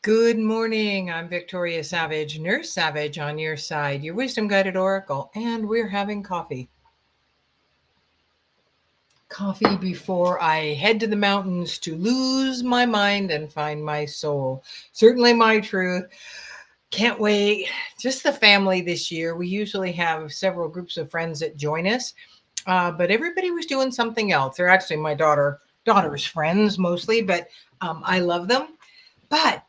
Good morning. I'm Victoria Savage, Nurse Savage on your side, your wisdom guided oracle, and we're having coffee. Coffee before I head to the mountains to lose my mind and find my soul. Certainly my truth. Can't wait. Just the family this year. We usually have several groups of friends that join us, but everybody was doing something else. They're actually my daughter's friends mostly, but I love them. But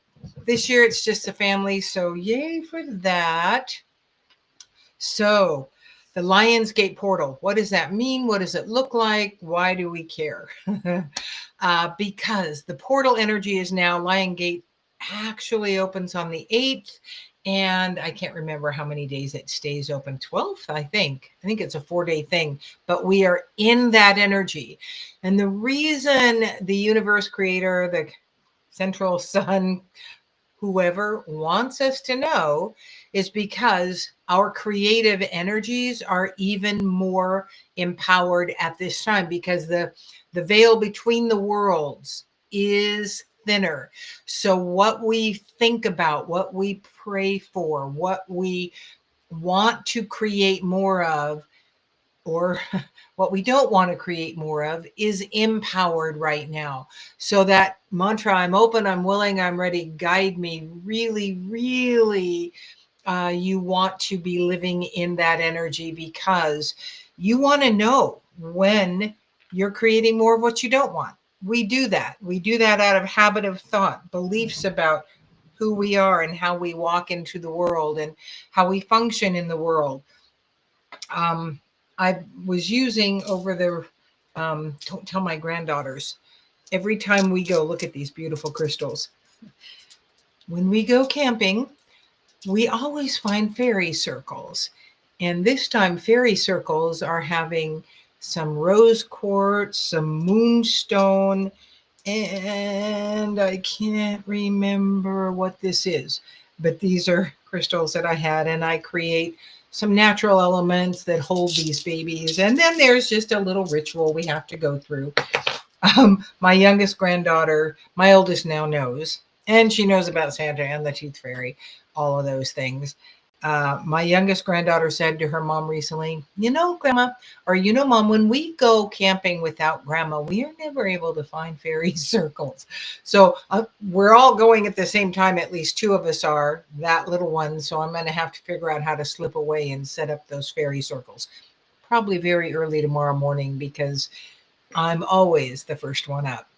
this year it's just a family, so yay for that. So, the Lionsgate portal, what does that mean? What does it look like? Why do we care? Because the portal energy is now, Lionsgate actually opens on the 8th, and I can't remember how many days it stays open. 12th, I think. I think it's a 4-day thing, but we are in that energy. And the reason the universe creator, the central sun, whoever wants us to know is because our creative energies are even more empowered at this time because the veil between the worlds is thinner. So what we think about, what we pray for, what we want to create more of, or what we don't want to create more of, is empowered right now. So that mantra, I'm open, I'm willing, I'm ready, guide me, really, really, you want to be living in that energy because you want to know when you're creating more of what you don't want. We do that. We do that out of habit of thought, beliefs about who we are and how we walk into the world and how we function in the world. um, I was using over the, don't tell my granddaughters, every time we go, look at these beautiful crystals. When we go camping, we always find fairy circles. And this time, fairy circles are having some rose quartz, some moonstone, and I can't remember what this is, but these are crystals that I had, and I create some natural elements that hold these babies. And then there's just a little ritual we have to go through. My youngest granddaughter, my oldest now knows, and she knows about Santa and the Tooth Fairy, all of those things. My youngest granddaughter said to her mom recently, Grandma, or Mom, when we go camping without Grandma, we are never able to find fairy circles. So we're all going at the same time. At least two of us are, that little one. So I'm going to have to figure out how to slip away and set up those fairy circles. Probably very early tomorrow morning because I'm always the first one up.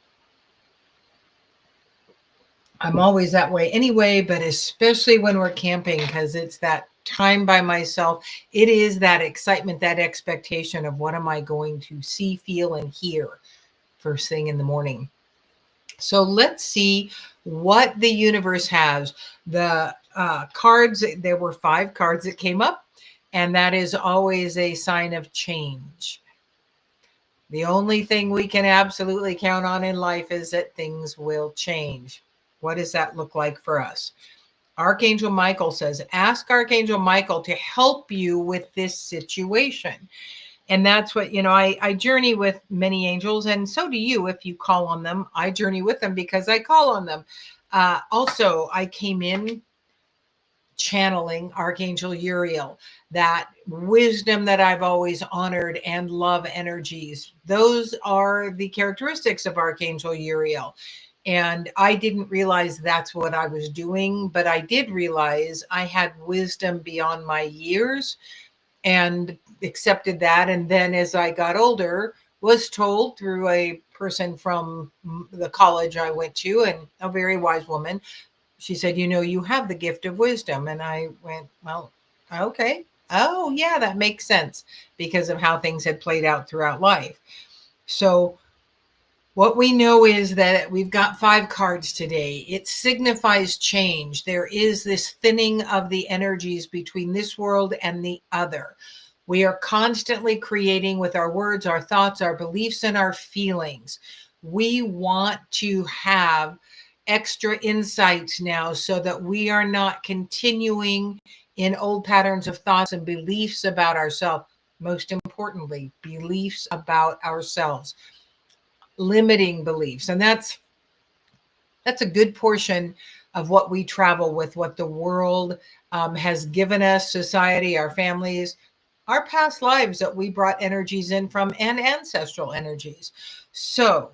I'm always that way anyway, but especially when we're camping, because it's that time by myself. It is that excitement, that expectation of what am I going to see, feel, and hear first thing in the morning. So let's see what the universe has. The cards, there were 5 cards that came up, and that is always a sign of change. The only thing we can absolutely count on in life is that things will change. What does that look like for us? Archangel Michael says, ask Archangel Michael to help you with this situation. And that's what, I journey with many angels, and so do you if you call on them. I journey with them because I call on them. Also, I came in channeling Archangel Uriel, that wisdom that I've always honored, and love energies. Those are the characteristics of Archangel Uriel. And I didn't realize that's what I was doing, but I did realize I had wisdom beyond my years and accepted that. And then as I got older, was told through a person from the college I went to, and a very wise woman, she said, you have the gift of wisdom. And I went, well, okay. Oh, yeah, that makes sense because of how things had played out throughout life. So what we know is that we've got 5 cards today. It signifies change. There is this thinning of the energies between this world and the other. We are constantly creating with our words, our thoughts, our beliefs, and our feelings. We want to have extra insights now so that we are not continuing in old patterns of thoughts and beliefs about ourselves. Most importantly, beliefs about ourselves, limiting beliefs. And that's a good portion of what we travel with, what the world has given us, society, our families, our past lives that we brought energies in from, and ancestral energies. So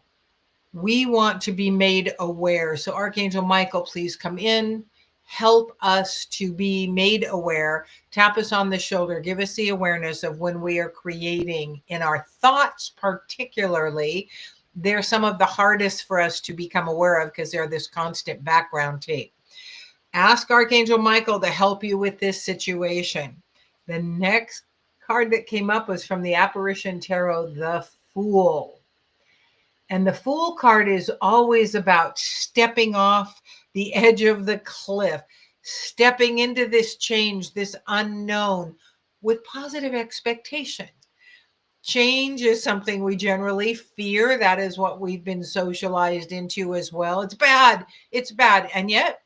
we want to be made aware. So Archangel Michael, please come in, help us to be made aware, tap us on the shoulder, give us the awareness of when we are creating in our thoughts, particularly. They're some of the hardest for us to become aware of because they're this constant background tape. Ask Archangel Michael to help you with this situation. The next card that came up was from the Apparition Tarot, the Fool. And the Fool card is always about stepping off the edge of the cliff, stepping into this change, this unknown, with positive expectation. Change is something we generally fear. That is what we've been socialized into as well. It's bad. It's bad. And yet,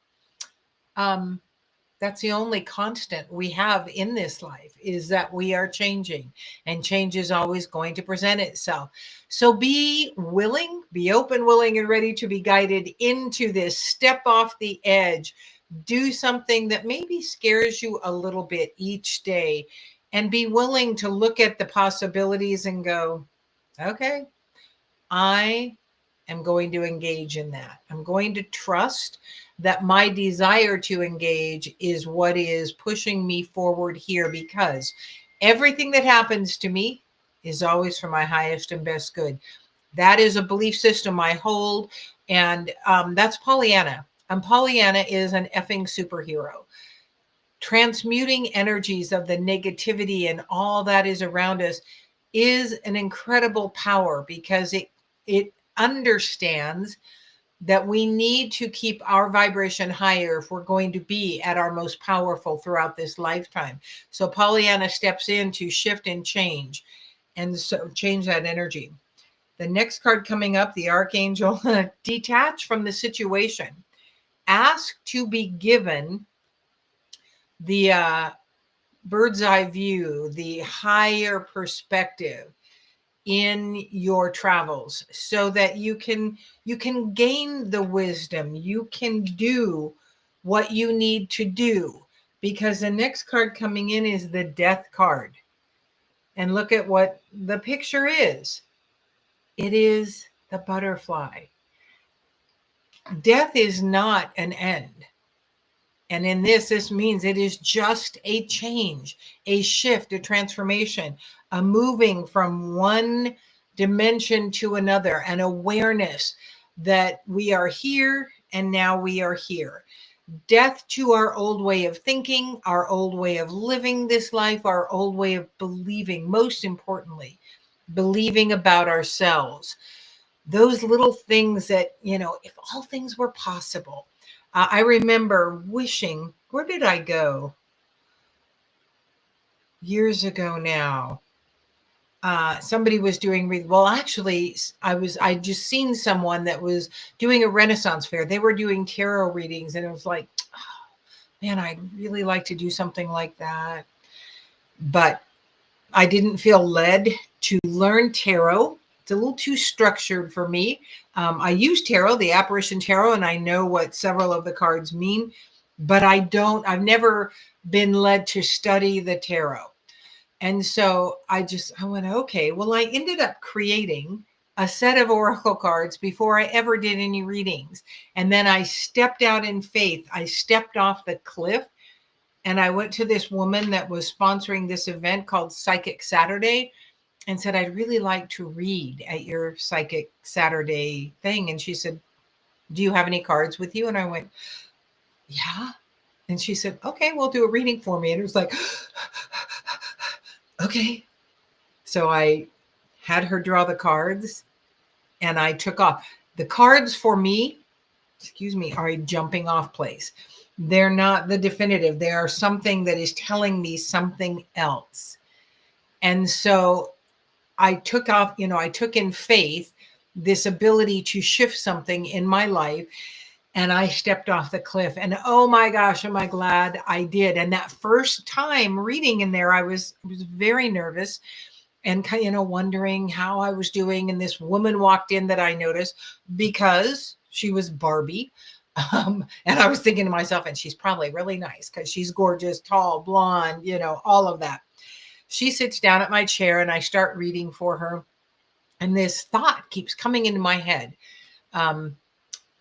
that's the only constant we have in this life, is that we are changing, and change is always going to present itself. So be willing, be open, willing, and ready to be guided into this. Step off the edge. Do something that maybe scares you a little bit each day, and be willing to look at the possibilities and go, okay, I am going to engage in that. I'm going to trust that my desire to engage is what is pushing me forward here, because everything that happens to me is always for my highest and best good. That is a belief system I hold. And that's Pollyanna. And Pollyanna is an effing superhero. Transmuting energies of the negativity and all that is around us is an incredible power, because it understands that we need to keep our vibration higher if we're going to be at our most powerful throughout this lifetime. So Pollyanna steps in to shift and change, and so change that energy. The next card coming up, the Archangel, detach from the situation. Ask to be given the bird's eye view, the higher perspective in your travels, so that you can gain the wisdom, you can do what you need to do. Because the next card coming in is the Death card. And look at what the picture is. It is the butterfly. Death is not an end. And in this means it is just a change, a shift, a transformation, a moving from one dimension to another, an awareness that we are here and now we are here. Death to our old way of thinking, our old way of living this life, our old way of believing, most importantly, believing about ourselves. Those little things that, if all things were possible. I remember wishing, where did I go? Years ago now. Somebody was doing, well, actually, I just seen someone that was doing a Renaissance fair. They were doing tarot readings, and it was like, oh, man, I'd really like to do something like that. But I didn't feel led to learn tarot. It's a little too structured for me. I use tarot, the Apparition Tarot, and I know what several of the cards mean, but I've never been led to study the tarot. And so I went, okay, well, I ended up creating a set of oracle cards before I ever did any readings. And then I stepped out in faith. I stepped off the cliff, and I went to this woman that was sponsoring this event called Psychic Saturday, and said, I'd really like to read at your Psychic Saturday thing. And she said, do you have any cards with you? And I went, yeah. And she said, okay, well, do a reading for me. And it was like, okay. So I had her draw the cards, and I took off. The cards for me, are a jumping off place. They're not the definitive. They are something that is telling me something else. And so I took off, I took in faith this ability to shift something in my life, and I stepped off the cliff. And oh my gosh, am I glad I did. And that first time reading in there, I was very nervous and wondering how I was doing. And this woman walked in that I noticed, because she was Barbie. And I was thinking to myself, and she's probably really nice because she's gorgeous, tall, blonde, all of that. She sits down at my chair and I start reading for her. And this thought keeps coming into my head. Um,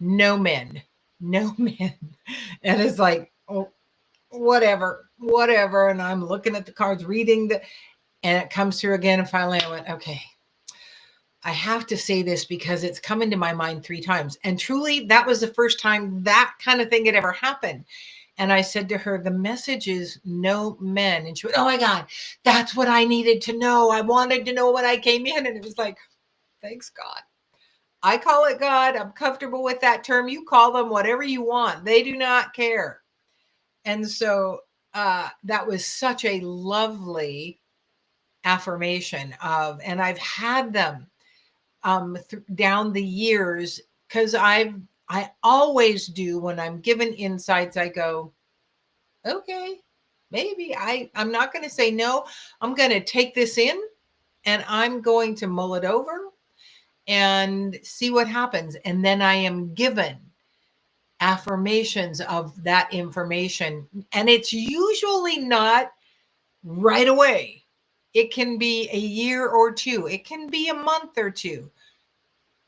no men, no men. And it's like, oh, whatever. And I'm looking at the cards, reading and it comes through again. And finally I went, okay, I have to say this because it's come into my mind 3 times. And truly, that was the first time that kind of thing had ever happened. And I said to her, the message is no men. And she went, oh my God, that's what I needed to know. I wanted to know when I came in. And it was like, thanks God. I call it God. I'm comfortable with that term. You call them whatever you want. They do not care. And so that was such a lovely affirmation and I've had them down the years, because I always do when I'm given insights. I go, okay, maybe I'm not going to say no. I'm going to take this in and I'm going to mull it over and see what happens. And then I am given affirmations of that information. And it's usually not right away. It can be a year or 2. It can be a month or 2.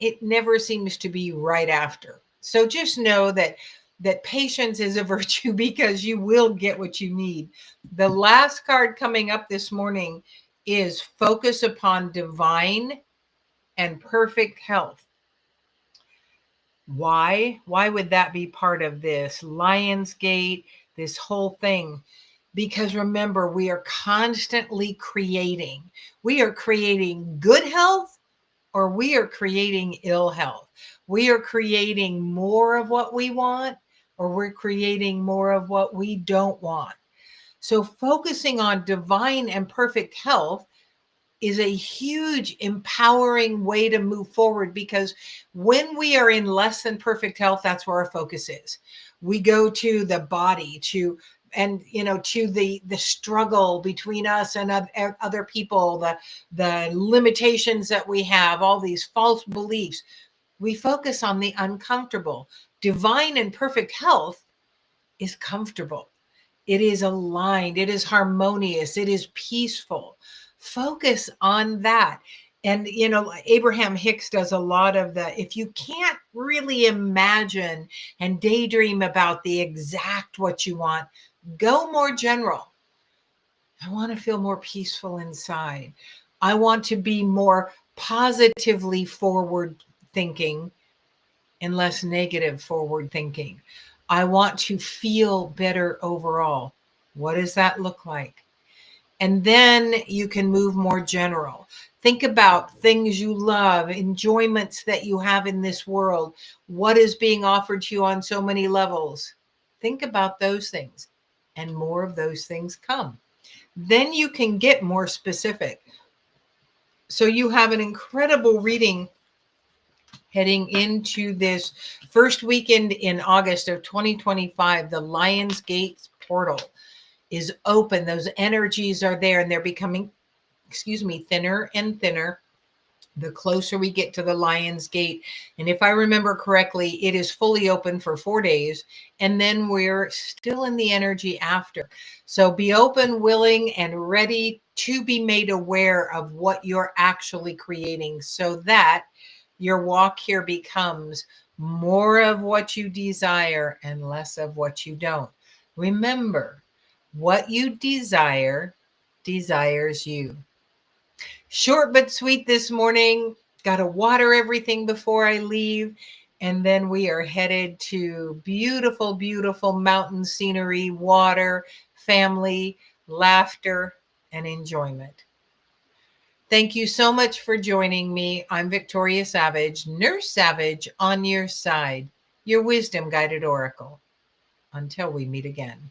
It never seems to be right after. So just know that patience is a virtue because you will get what you need. The last card coming up this morning is focus upon divine and perfect health. Why? Why would that be part of this Lionsgate, this whole thing? Because remember, we are constantly creating. We are creating good health or we are creating ill health. We are creating more of what we want or we're creating more of what we don't want. So focusing on divine and perfect health is a huge empowering way to move forward, because when we are in less than perfect health, that's where our focus is. We go to the body, to the struggle between us and other people, the limitations that we have, all these false beliefs. We focus on the uncomfortable. Divine and perfect health is comfortable. It is aligned. It is harmonious. It is peaceful. Focus on that. And, Abraham Hicks does a lot of if you can't really imagine and daydream about the exact what you want, go more general. I want to feel more peaceful inside. I want to be more positively forward thinking and less negative forward thinking. I want to feel better overall. What does that look like? And then you can move more general. Think about things you love, enjoyments that you have in this world. What is being offered to you on so many levels? Think about those things, and more of those things come. Then you can get more specific. So you have an incredible reading heading into this first weekend in August of 2025. The Lionsgate portal is open. Those energies are there and they're becoming, thinner and thinner the closer we get to the Lion's Gate. And if I remember correctly, it is fully open for 4 days. And then we're still in the energy after. So be open, willing, and ready to be made aware of what you're actually creating, so that your walk here becomes more of what you desire and less of what you don't. Remember, what you desire desires you. Short but sweet this morning. Got to water everything before I leave. And then we are headed to beautiful, beautiful mountain scenery, water, family, laughter, and enjoyment. Thank you so much for joining me. I'm Victoria Savage, Nurse Savage, on your side, your wisdom guided oracle. Until we meet again.